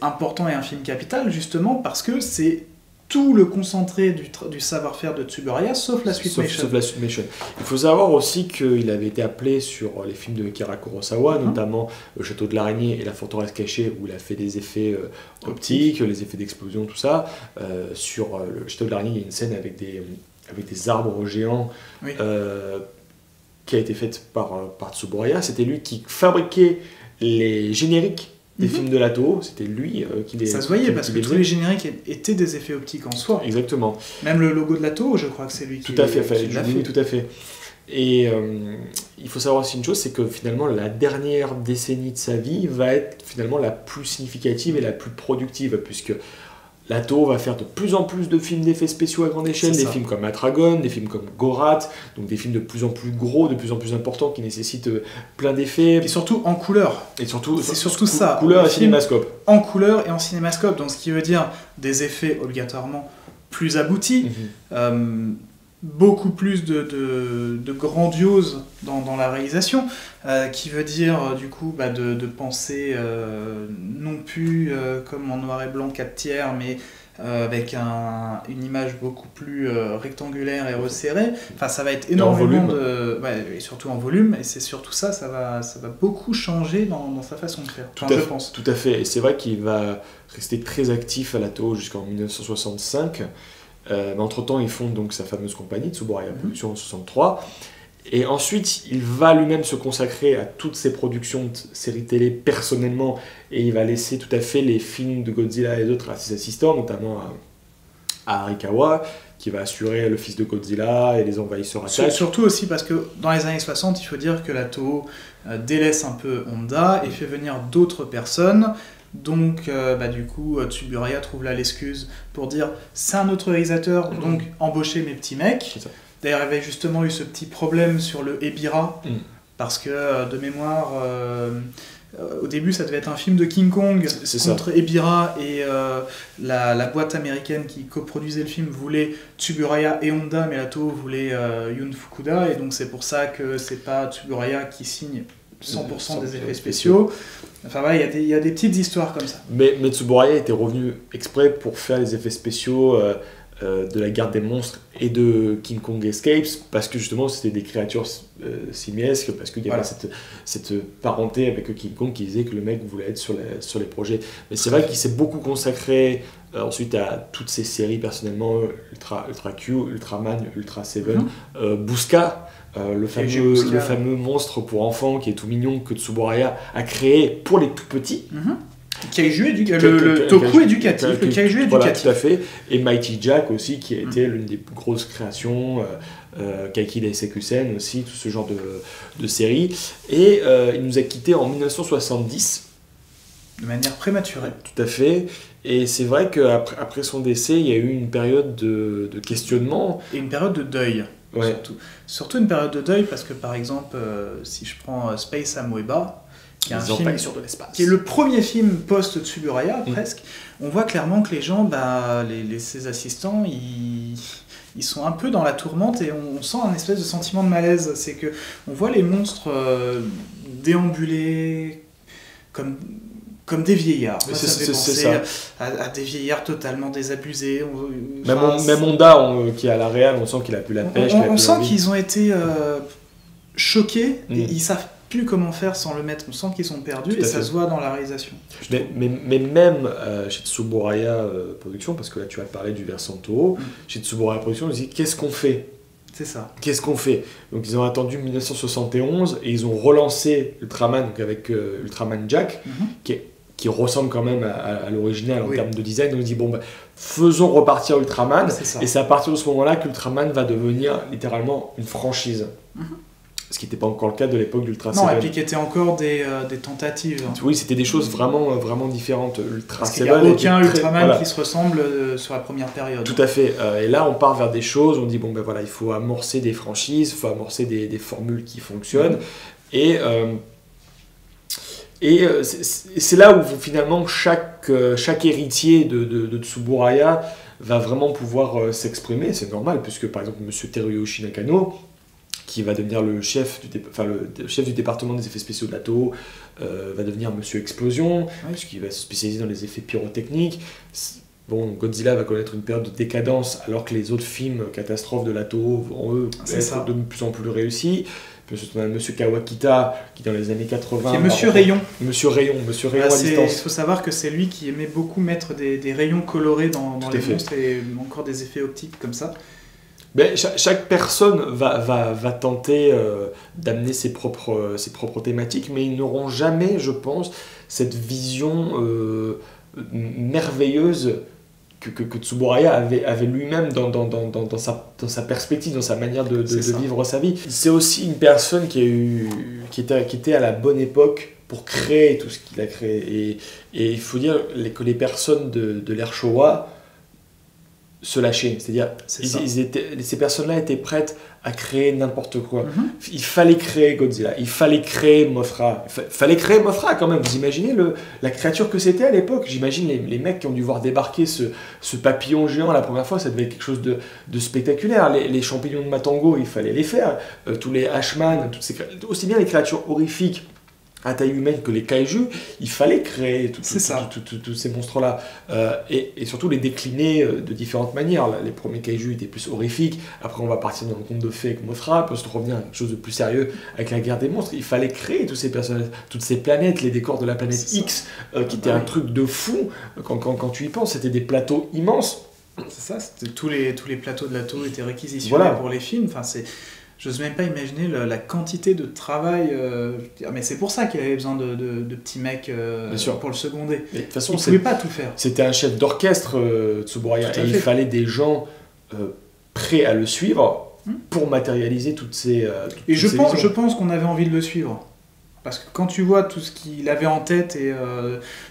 Speaker 1: important et un film capital? Justement parce que c'est tout le concentré du savoir-faire de Tsuburaya, sauf la suitmation.
Speaker 2: Sauf la suitmation. Il faut savoir aussi qu'il avait été appelé sur les films de Akira Kurosawa, notamment Le Château de l'Araignée et La Forteresse cachée, où il a fait des effets optiques, les effets d'explosion, tout ça. Sur Le Château de l'Araignée, il y a une scène avec des arbres géants qui a été faite par Tsuburaya. C'était lui qui fabriquait les génériques des films de la Toho, c'était lui qui les...
Speaker 1: Ça se voyait parce que tous les génériques étaient des effets optiques en soi.
Speaker 2: Exactement.
Speaker 1: Même le logo de la Toho, je crois que c'est lui qui
Speaker 2: l'a fait. Tout à fait. Et il faut savoir aussi une chose, c'est que finalement la dernière décennie de sa vie va être finalement la plus significative et la plus productive, puisque la Toho va faire de plus en plus de films d'effets spéciaux à grande échelle, des films comme Atragon, des films comme Gorat, donc des films de plus en plus gros, de plus en plus importants, qui nécessitent plein d'effets.
Speaker 1: Et surtout en couleur.
Speaker 2: Et surtout,
Speaker 1: c'est surtout ça.
Speaker 2: Couleur et cinémascope.
Speaker 1: En couleur et en cinémascope, donc ce qui veut dire des effets obligatoirement plus aboutis, beaucoup plus de grandiose dans la réalisation, qui veut dire du coup de penser non plus comme en noir et blanc 4/3, mais avec une image beaucoup plus rectangulaire et resserrée. Enfin, ça va être énormément et surtout en volume, et c'est surtout ça va beaucoup changer dans sa façon de faire, je pense.
Speaker 2: Tout à fait, et c'est vrai qu'il va rester très actif à la Toho jusqu'en 1965. Mais entre-temps, ils fondent donc sa fameuse compagnie, Tsuburaya Productions, en 1963. Et ensuite, il va lui-même se consacrer à toutes ses productions de séries télé personnellement, et il va laisser tout à fait les films de Godzilla et d'autres à ses assistants, notamment à Arikawa, qui va assurer Le Fils de Godzilla et Les Envahisseurs attaquent.
Speaker 1: Surtout aussi parce que dans les années 60, il faut dire que la Toho délaisse un peu Honda et fait venir d'autres personnes. Donc, du coup, Tsuburaya trouve là l'excuse pour dire c'est un autre réalisateur, donc embauchez mes petits mecs. D'ailleurs, il y avait justement eu ce petit problème sur le Ebirah, parce que de mémoire, au début, ça devait être un film de King Kong contre Ebirah, et la boîte américaine qui coproduisait le film voulait Tsuburaya et Honda, mais la Toho voulait Yun Fukuda, et donc c'est pour ça que c'est pas Tsuburaya qui signe 100% des effets spéciaux. Enfin voilà, il y a des petites histoires comme ça.
Speaker 2: Mais Tsuburaya était revenu exprès pour faire les effets spéciaux de la Garde des monstres et de King Kong Escapes, parce que justement c'était des créatures simiesques, parce qu'il y avait cette parenté avec King Kong qui disait que le mec voulait être sur les projets. Mais c'est vrai qu'il s'est beaucoup consacré ensuite à toutes ces séries personnellement, Ultra Q, Ultraman, Ultra Seven, Busca. Le fameux monstre pour enfants qui est tout mignon que Tsuburaya a créé pour les tout petits.
Speaker 1: Kaiju le toku éducatif, le kaiju éducatif.
Speaker 2: Voilà, tout à fait. Et Mighty Jack aussi, qui a été l'une des grosses créations, Kaiki Daisekusen aussi, tout ce genre de séries. Et il nous a quittés en 1970.
Speaker 1: De manière prématurée.
Speaker 2: Tout à fait. Et c'est vrai qu'après son décès, il y a eu une période de questionnement.
Speaker 1: Et une période de deuil.
Speaker 2: Ouais.
Speaker 1: Surtout une période de deuil, parce que par exemple, si je prends Space Amoeba, qui est un film
Speaker 2: de l'espace,
Speaker 1: qui est le premier film post-Tsuburaya presque, on voit clairement que les gens, ses assistants, ils sont un peu dans la tourmente, et on sent un espèce de sentiment de malaise. C'est que on voit les monstres déambuler comme des vieillards. Moi, ça me fait penser à des vieillards totalement désabusés.
Speaker 2: Même Honda, qui est à la réal, on sent qu'il a plus la pêche.
Speaker 1: On sent qu'ils ont été choqués, et ils savent plus comment faire sans le mettre. On sent qu'ils sont perdus, et ça se voit dans la réalisation.
Speaker 2: Mais même chez Tsuburaya Productions, parce que là tu as parlé du versant Toho, chez Tsuburaya Productions, ils se disent qu'est-ce qu'on fait ?
Speaker 1: C'est ça.
Speaker 2: Qu'est-ce qu'on fait ? Donc ils ont attendu 1971 et ils ont relancé Ultraman, donc avec Ultraman Jack, qui est qui ressemble quand même à l'original en termes de design. Donc on se dit, bon, bah, faisons repartir Ultraman. Et c'est à partir de ce moment-là qu'Ultraman va devenir littéralement une franchise. Ce qui n'était pas encore le cas de l'époque d'Ultra Seven.
Speaker 1: Non, et puis qui étaient encore des tentatives.
Speaker 2: Oui, c'était des choses vraiment différentes.
Speaker 1: Ultra Parce qu'il n'y a aucun Ultraman qui se ressemble sur la première période.
Speaker 2: Tout à fait. Et là, on part vers des choses, on dit, bon ben voilà, il faut amorcer des franchises, il faut amorcer des formules qui fonctionnent. Et c'est là où finalement chaque héritier de Tsuburaya va vraiment pouvoir s'exprimer. C'est normal, puisque par exemple, M. Teruyoshi Nakano, qui va devenir le chef du département des effets spéciaux de la Toho, va devenir Monsieur Explosion, puisqu'il va se spécialiser dans les effets pyrotechniques. Bon, Godzilla va connaître une période de décadence, alors que les autres films catastrophes de la Toho vont, eux, être de plus en plus réussis. On a Monsieur Kawakita, qui dans les années 80...
Speaker 1: Qui est Monsieur Rayon.
Speaker 2: Monsieur Rayon à distance.
Speaker 1: Il faut savoir que c'est lui qui aimait beaucoup mettre des rayons colorés dans les monstres, et encore des effets optiques comme ça.
Speaker 2: Ben, chaque personne va tenter d'amener ses propres thématiques, mais ils n'auront jamais, je pense, cette vision merveilleuse que Tsuburaya avait lui-même dans sa perspective, dans sa manière de vivre sa vie. C'est aussi une personne qui était à la bonne époque pour créer tout ce qu'il a créé. Et il faut dire que les personnes de l'ère Showa se lâcher, c'est-à-dire ces personnes-là étaient prêtes à créer n'importe quoi. Il fallait créer Godzilla, il fallait créer Mothra, fallait créer Mothra quand même. Vous imaginez la créature que c'était à l'époque. J'imagine les mecs qui ont dû voir débarquer ce papillon géant la première fois, ça devait être quelque chose de spectaculaire. Les champignons de Matango, il fallait les faire. Tous les Ashman, aussi bien les créatures horrifiques à taille humaine que les kaiju, il fallait créer tous ces monstres-là et surtout les décliner de différentes manières. Les premiers kaiju étaient plus horrifiques, après on va partir dans le conte de fées avec Mothra, puis on se revenir à quelque chose de plus sérieux avec la guerre des monstres. Il fallait créer tous ces personnages, toutes ces planètes, les décors de la planète X, qui étaient un truc de fou. Quand tu y penses, c'était des plateaux immenses.
Speaker 1: C'est ça, tous les plateaux de la Toho étaient réquisitionnés pour les films. Enfin, j'ose même pas imaginer la quantité de travail. Mais c'est pour ça qu'il avait besoin de petits mecs pour le seconder.
Speaker 2: Mais de toute façon,
Speaker 1: il ne pouvait pas tout faire.
Speaker 2: C'était un chef d'orchestre, Tsuburaya, et il fallait des gens prêts à le suivre pour matérialiser toutes ces...
Speaker 1: et je pense qu'on avait envie de le suivre. Parce que quand tu vois tout ce qu'il avait en tête et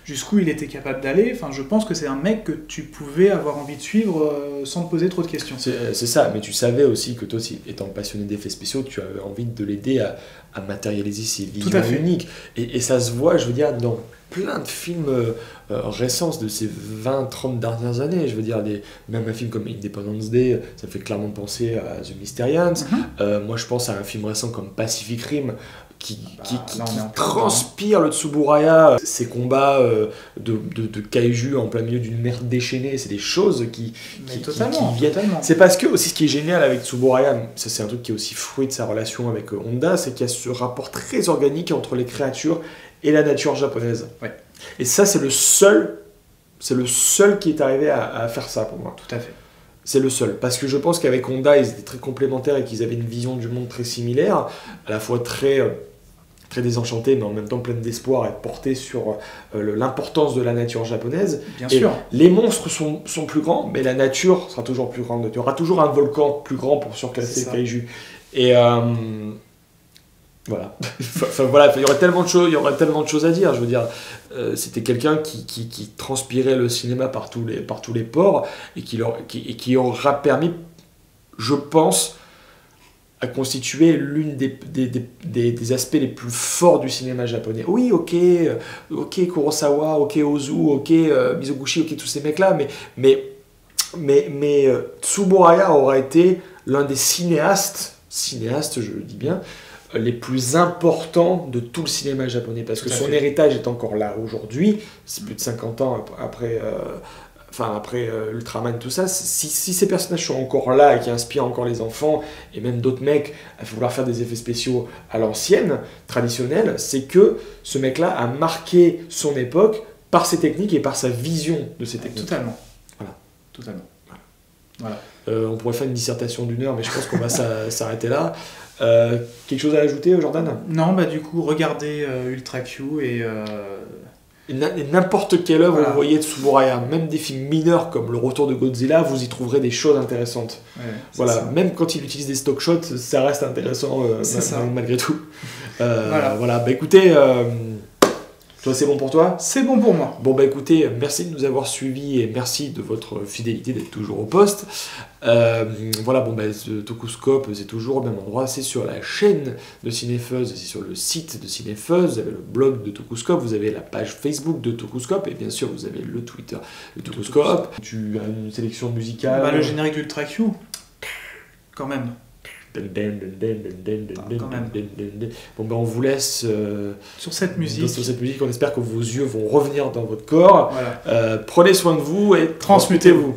Speaker 1: jusqu'où il était capable d'aller, je pense que c'est un mec que tu pouvais avoir envie de suivre sans te poser trop de questions.
Speaker 2: C'est ça, mais tu savais aussi que toi aussi, étant passionné d'effets spéciaux, tu avais envie de l'aider à matérialiser ses visions uniques. Et ça se voit, je veux dire, dans plein de films récents de ces 20-30 dernières années. Je veux dire, même un film comme Independence Day, ça fait clairement penser à The Mysterians. Moi, je pense à un film récent comme Pacific Rim, qui transpire le Tsuburaya, ces combats de kaiju en plein milieu d'une mer déchaînée, c'est des choses qui viennent. C'est parce que aussi ce qui est génial avec Tsuburaya, ça c'est un truc qui est aussi fruit de sa relation avec Honda, c'est qu'il y a ce rapport très organique entre les créatures et la nature japonaise. Et ça c'est le seul qui est arrivé à faire ça pour moi.
Speaker 1: Tout à fait.
Speaker 2: C'est le seul, parce que je pense qu'avec Honda, ils étaient très complémentaires et qu'ils avaient une vision du monde très similaire, à la fois très désenchantée, mais en même temps pleine d'espoir et portée sur l'importance de la nature japonaise.
Speaker 1: Bien sûr.
Speaker 2: Les monstres sont plus grands, mais la nature sera toujours plus grande. Il y aura toujours un volcan plus grand pour surclasser le kaiju. Et voilà. Voilà, il y aurait tellement de choses à dire. Je veux dire, c'était quelqu'un qui transpirait le cinéma par tous les pores et qui aura permis, je pense, à constituer l'une des aspects les plus forts du cinéma japonais. Oui, ok Kurosawa, ok Ozu, ok Mizoguchi, ok tous ces mecs-là, mais Tsuburaya aura été l'un des cinéastes, je le dis bien, les plus importants de tout le cinéma japonais, parce que son héritage est encore là aujourd'hui, c'est plus de 50 ans après Ultraman, tout ça. Si ces personnages sont encore là et qui inspirent encore les enfants, et même d'autres mecs à vouloir faire des effets spéciaux à l'ancienne, traditionnelle, c'est que ce mec-là a marqué son époque par ses techniques et par sa vision de ces techniques.
Speaker 1: Totalement.
Speaker 2: Voilà.
Speaker 1: Totalement. Voilà.
Speaker 2: On pourrait faire une dissertation d'1 heure, mais je pense qu'on va s'arrêter là. Quelque chose à ajouter, Jordan ?
Speaker 1: Non, du coup, regardez Ultra Q et
Speaker 2: Et n'importe quelle œuvre
Speaker 1: Voilà.
Speaker 2: vous voyez de Tsuburaya, même des films mineurs comme Le Retour de Godzilla, vous y trouverez des choses intéressantes.
Speaker 1: Ouais, c'est
Speaker 2: Voilà,
Speaker 1: ça.
Speaker 2: même quand il utilise des stock shots, ça reste intéressant
Speaker 1: C'est ça.
Speaker 2: malgré tout.
Speaker 1: Voilà.
Speaker 2: Voilà, bah écoutez, toi c'est bon pour toi?
Speaker 1: C'est bon pour moi.
Speaker 2: Bon bah écoutez, merci de nous avoir suivis et merci de votre fidélité d'être toujours au poste. Voilà, bon bah ce Tokuscope, c'est toujours au même endroit, c'est sur la chaîne de Cinefuzz, c'est sur le site de Cinefuzz, vous avez le blog de Tokuscope, vous avez la page Facebook de Tokuscope et bien sûr vous avez le Twitter de Tokuscope. Tu as une sélection musicale.
Speaker 1: Bah, le générique d'Ultra Q. Quand même. Quand même.
Speaker 2: Bon ben on vous laisse
Speaker 1: Sur cette musique.
Speaker 2: sur cette musique, on espère que vos yeux vont revenir dans votre corps.
Speaker 1: Voilà.
Speaker 2: Prenez soin de vous et
Speaker 1: Transmutez-vous.